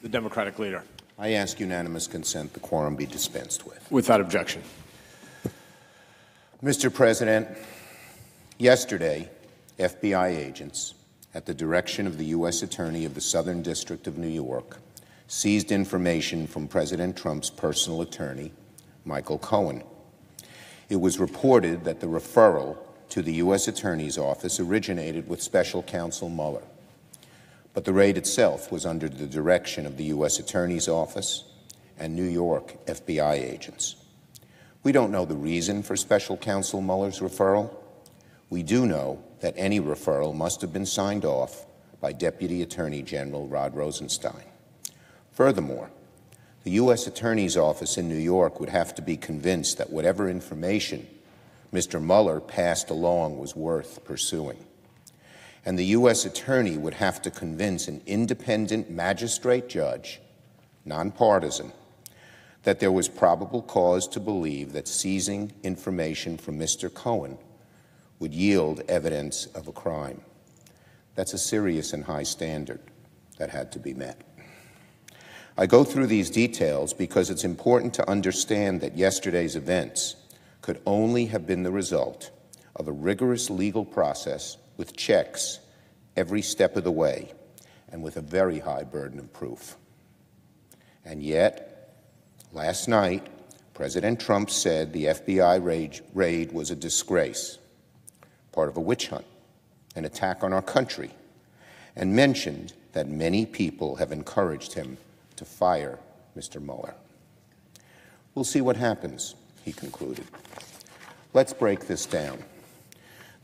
The Democratic leader. I ask unanimous consent the quorum be dispensed with. Without objection. Mr. President, yesterday, FBI agents, at the direction of the U.S. Attorney of the Southern District of New York, seized information from President Trump's personal attorney, Michael Cohen. It was reported that the referral to the U.S. Attorney's Office originated with Special Counsel Mueller, but the raid itself was under the direction of the U.S. Attorney's Office and New York FBI agents. We don't know the reason for Special Counsel Mueller's referral. We do know that any referral must have been signed off by Deputy Attorney General Rod Rosenstein. Furthermore, the U.S. Attorney's Office in New York would have to be convinced that whatever information Mr. Mueller passed along was worth pursuing. And the U.S. Attorney would have to convince an independent magistrate judge, nonpartisan, that there was probable cause to believe that seizing information from Mr. Cohen would yield evidence of a crime. That's a serious and high standard that had to be met. I go through these details because it's important to understand that yesterday's events could only have been the result of a rigorous legal process with checks every step of the way and with a very high burden of proof. And yet, last night, President Trump said the FBI raid was a disgrace, part of a witch hunt, an attack on our country, and mentioned that many people have encouraged him to fire Mr. Mueller. We'll see what happens, he concluded. Let's break this down.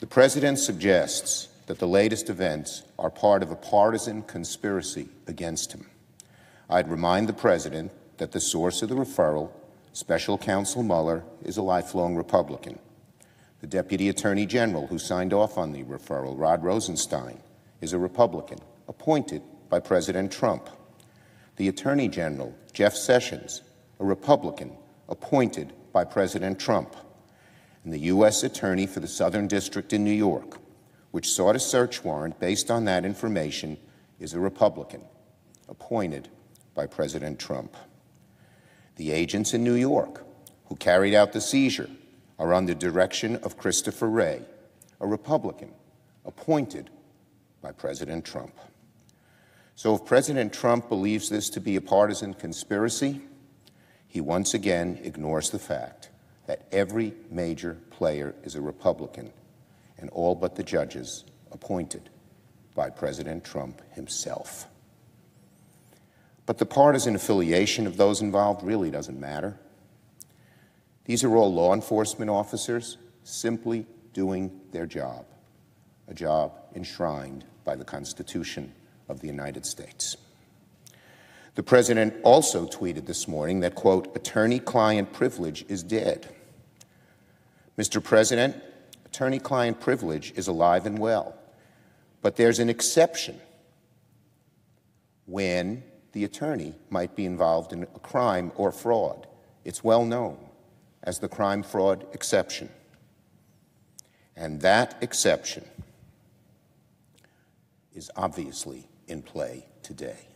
The President suggests that the latest events are part of a partisan conspiracy against him. I'd remind the President that the source of the referral, Special Counsel Mueller, is a lifelong Republican. The Deputy Attorney General who signed off on the referral, Rod Rosenstein, is a Republican, appointed by President Trump. The Attorney General, Jeff Sessions, a Republican, appointed by President Trump. And the U.S. Attorney for the Southern District in New York, which sought a search warrant based on that information, is a Republican, appointed by President Trump. The agents in New York who carried out the seizure are under the direction of Christopher Wray, a Republican, appointed by President Trump. So if President Trump believes this to be a partisan conspiracy, he once again ignores the fact that every major player is a Republican, and all but the judges appointed by President Trump himself. But the partisan affiliation of those involved really doesn't matter. These are all law enforcement officers simply doing their job, a job enshrined by the Constitution of the United States. The President also tweeted this morning that, quote, attorney-client privilege is dead. Mr. President, attorney-client privilege is alive and well, but there's an exception when the attorney might be involved in a crime or fraud. It's well known as the crime-fraud exception. And that exception is obviously in play today.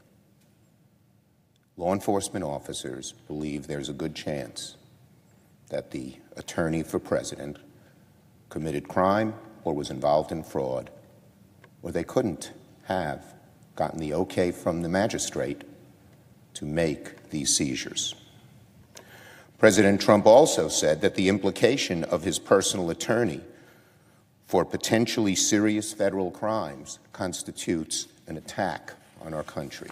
Law enforcement officers believe there's a good chance that the attorney for president committed crime or was involved in fraud, or they couldn't have gotten the okay from the magistrate to make these seizures. President Trump also said that the implication of his personal attorney for potentially serious federal crimes constitutes an attack on our country.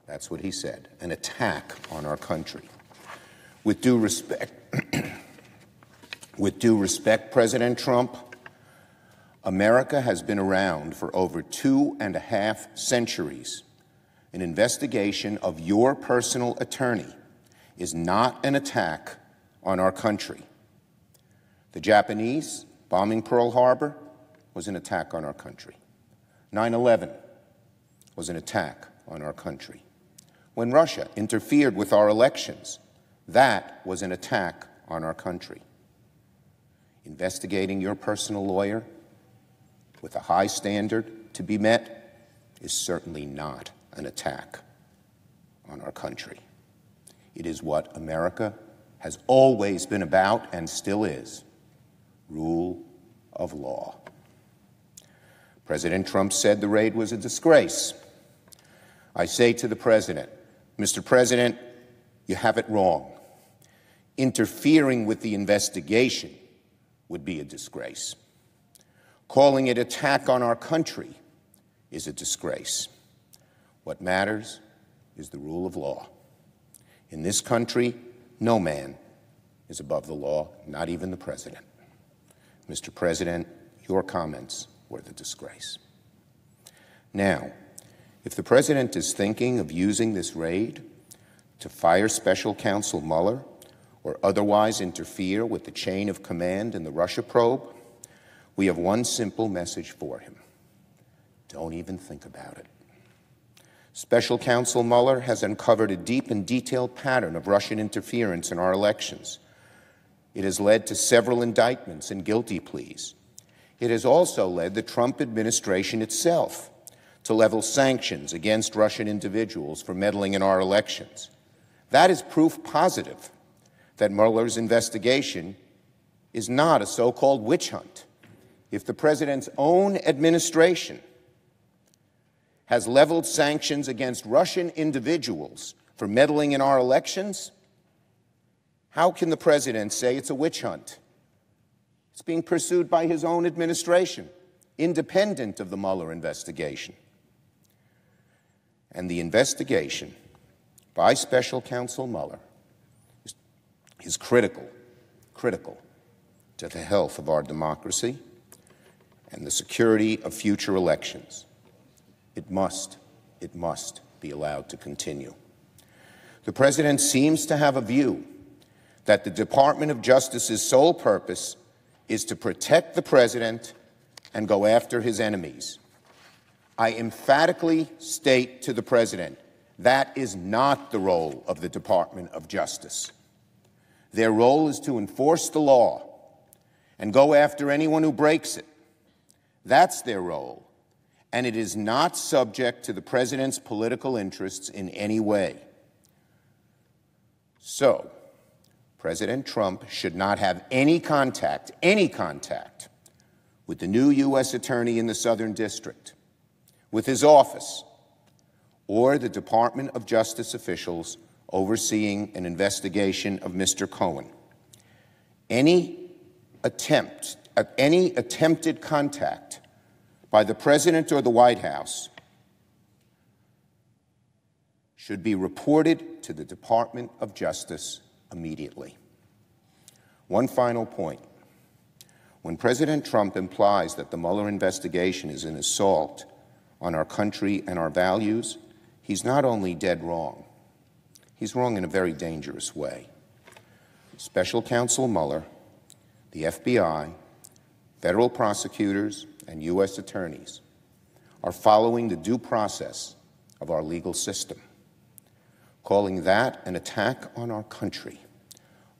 That's what he said, an attack on our country. With due respect, President Trump, America has been around for over 2.5 centuries. An investigation of your personal attorney is not an attack on our country. The Japanese bombing Pearl Harbor was an attack on our country. 9/11 was an attack on our country. When Russia interfered with our elections, that was an attack on our country. Investigating your personal lawyer with a high standard to be met is certainly not an attack our country. It is what America has always been about and still is: rule of law. President Trump said the raid was a disgrace. I say to the President, Mr. President, you have it wrong. Interfering with the investigation would be a disgrace. Calling it an attack on our country is a disgrace. What matters is the rule of law. In this country, no man is above the law, not even the President. Mr. President, your comments were the disgrace. Now, if the President is thinking of using this raid to fire Special Counsel Mueller or otherwise interfere with the chain of command in the Russia probe, we have one simple message for him: don't even think about it. Special Counsel Mueller has uncovered a deep and detailed pattern of Russian interference in our elections. It has led to several indictments and guilty pleas. It has also led the Trump administration itself to level sanctions against Russian individuals for meddling in our elections. That is proof positive that Mueller's investigation is not a so-called witch hunt. If the President's own administration has leveled sanctions against Russian individuals for meddling in our elections, how can the President say it's a witch hunt? It's being pursued by his own administration, independent of the Mueller investigation. And the investigation by Special Counsel Mueller is critical to the health of our democracy and the security of future elections. It must be allowed to continue. The President seems to have a view that the Department of Justice's sole purpose is to protect the President and go after his enemies. I emphatically state to the President, that is not the role of the Department of Justice. Their role is to enforce the law and go after anyone who breaks it. That's their role, and it is not subject to the President's political interests in any way. So, President Trump should not have any contact with the new U.S. Attorney in the Southern District, with his office, or the Department of Justice officials overseeing an investigation of Mr. Cohen. Any attempted contact by the President or the White House should be reported to the Department of Justice immediately. One final point. When President Trump implies that the Mueller investigation is an assault on our country and our values, he's not only dead wrong, he's wrong in a very dangerous way. Special Counsel Mueller, the FBI, federal prosecutors, and U.S. attorneys are following the due process of our legal system. Calling that an attack on our country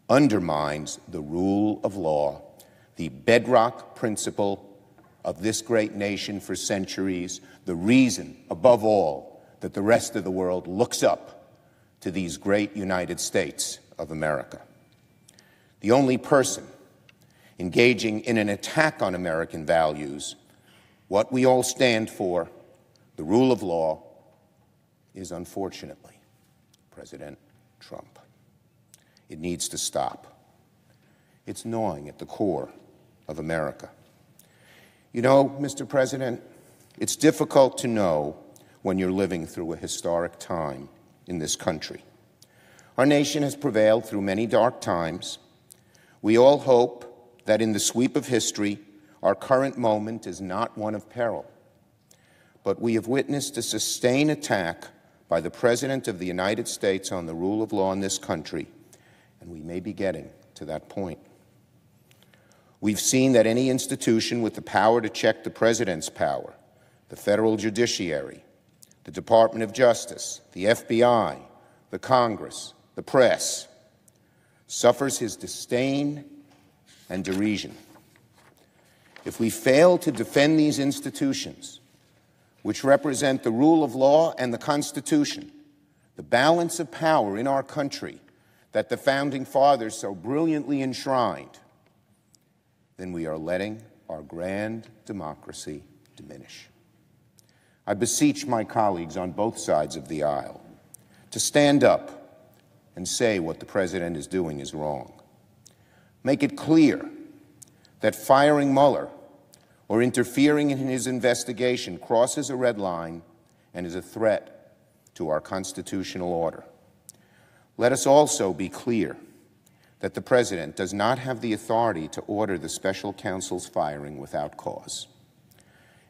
undermines the rule of law, the bedrock principle of this great nation for centuries, the reason, above all, that the rest of the world looks up to these great United States of America. The only person engaging in an attack on American values, what we all stand for, the rule of law, is unfortunately President Trump. It needs to stop. It's gnawing at the core of America. You know, Mr. President, it's difficult to know when you're living through a historic time in this country. Our nation has prevailed through many dark times. We all hope that in the sweep of history, our current moment is not one of peril. But we have witnessed a sustained attack by the President of the United States on the rule of law in this country, and we may be getting to that point. We've seen that any institution with the power to check the President's power, the federal judiciary, the Department of Justice, the FBI, the Congress, the press, suffers his disdain and derision. If we fail to defend these institutions, which represent the rule of law and the Constitution, the balance of power in our country that the Founding Fathers so brilliantly enshrined, then we are letting our grand democracy diminish. I beseech my colleagues on both sides of the aisle to stand up and say what the President is doing is wrong. Make it clear that firing Mueller or interfering in his investigation crosses a red line and is a threat to our constitutional order. Let us also be clear that the President does not have the authority to order the special counsel's firing without cause.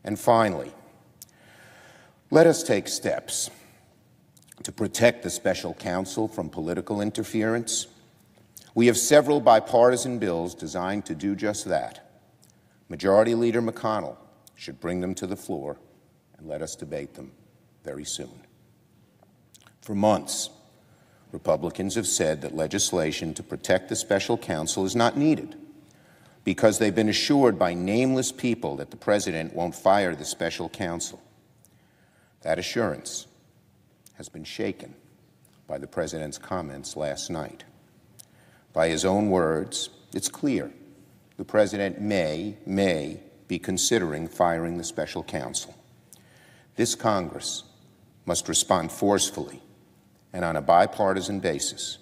And finally, let us take steps to protect the special counsel from political interference. We have several bipartisan bills designed to do just that. Majority Leader McConnell should bring them to the floor and let us debate them very soon. For months, Republicans have said that legislation to protect the special counsel is not needed because they've been assured by nameless people that the President won't fire the special counsel. That assurance has been shaken by the President's comments last night. By his own words, it's clear the President may be considering firing the special counsel. This Congress must respond forcefully and on a bipartisan basis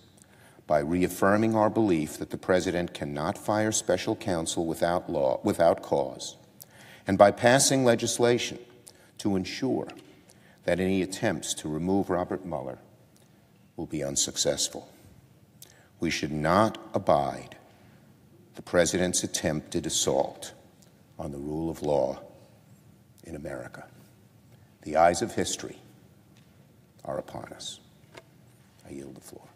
by reaffirming our belief that the President cannot fire special counsel without cause, and by passing legislation to ensure that any attempts to remove Robert Mueller will be unsuccessful. We should not abide the President's attempted assault on the rule of law in America. The eyes of history are upon us. I yield the floor.